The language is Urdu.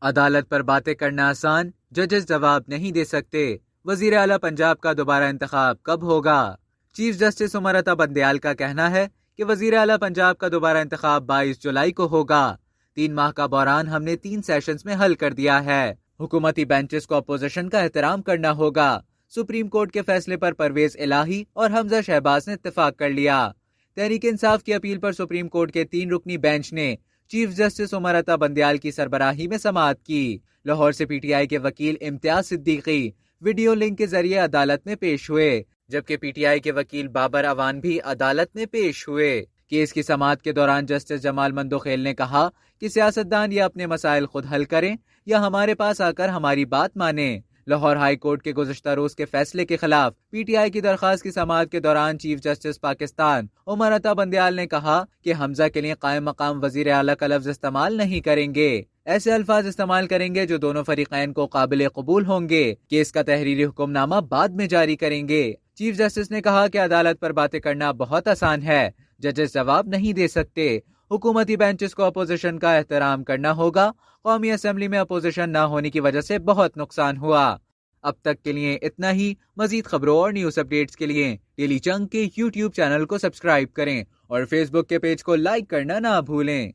عدالت پر باتیں کرنا آسان، ججز جواب نہیں دے سکتے، وزیر اعلیٰ پنجاب کا دوبارہ انتخاب کب ہوگا؟ چیف جسٹس عمر عطا بندیال کا کہنا ہے کہ وزیر اعلیٰ پنجاب کا دوبارہ انتخاب 22 جولائی کو ہوگا۔ 3 ماہ کا بحران ہم نے 3 سیشنز میں حل کر دیا ہے۔ حکومتی بینچز کو اپوزیشن کا احترام کرنا ہوگا۔ سپریم کورٹ کے فیصلے پر پرویز الہی اور حمزہ شہباز نے اتفاق کر لیا۔ تحریک انصاف کی اپیل پر سپریم کورٹ کے 3 رکنی بینچ نے چیف جسٹس عمر عطا بندیال کی سربراہی میں سماعت کی۔ لاہور سے پی ٹی آئی کے وکیل امتیاز صدیقی ویڈیو لنک کے ذریعے عدالت میں پیش ہوئے، جبکہ پی ٹی آئی کے وکیل بابر اوان بھی عدالت میں پیش ہوئے۔ کیس کی سماعت کے دوران جسٹس جمال مندوخیل نے کہا کہ سیاستدان یا اپنے مسائل خود حل کریں یا ہمارے پاس آ کر ہماری بات مانیں۔ لاہور ہائی کورٹ کے گزشتہ روز کے فیصلے کے خلاف پی ٹی آئی کی درخواست کی سماعت کے دوران چیف جسٹس پاکستان عمر عطا بندیال نے کہا کہ حمزہ کے لیے قائم مقام وزیر اعلیٰ کا لفظ استعمال نہیں کریں گے، ایسے الفاظ استعمال کریں گے جو دونوں فریقین کو قابل قبول ہوں گے۔ کیس کا تحریری حکم نامہ بعد میں جاری کریں گے۔ چیف جسٹس نے کہا کہ عدالت پر باتیں کرنا بہت آسان ہے، ججز جواب نہیں دے سکتے، حکومتی بینچز کو اپوزیشن کا احترام کرنا ہوگا۔ قومی اسمبلی میں اپوزیشن نہ ہونے کی وجہ سے بہت نقصان ہوا۔ اب تک کے لیے اتنا ہی۔ مزید خبروں اور نیوز اپڈیٹس کے لیے ڈیلی چنک کے یوٹیوب چینل کو سبسکرائب کریں اور فیس بک کے پیج کو لائک کرنا نہ بھولیں۔